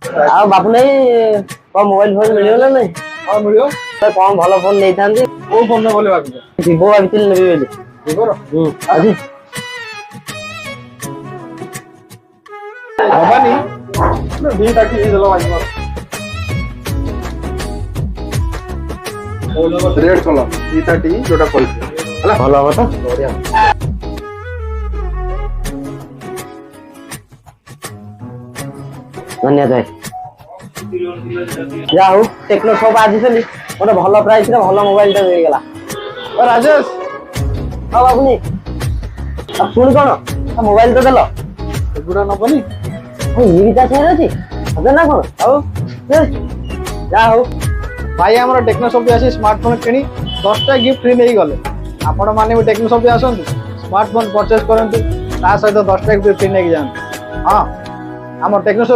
आ बापू नहीं कौन mobile phone मिलियो ना नहीं? हां मिलियो। तो कौन भलो फोन नहीं थांदी? को फोन ने बोले बाकी वीवो भावितिल नेबी बोली। वीवो रो अजी हबानी ना दी ताकि ये चलो आज मार रेड कलर E30 जोटा पॉलिसी हला भलो हो तो बढ़िया धन्यवाद भाई। जा हो टेक्नो शॉप आज चली गोटे भल प्राइस रे भल मोबाइल टा दे गेला। ओ राजेश आ बाबूनी अब सुन कोन मोबाइल तो देलो एगुडा नबनी ओ ये भी ता छेर अछि हबे ना कोन आओ जा हो भाई हमर टेक्नो शॉप आसी स्मार्टफोन किनी 10 टा गिफ्ट फ्री नहीं गले आपण माने भी टेक्नो शॉप आसंतु स्मार्टफोन परचेज करंतु ता सहित 10 टा गिफ्ट फ्री नहीं जान हां हमर टेक्नो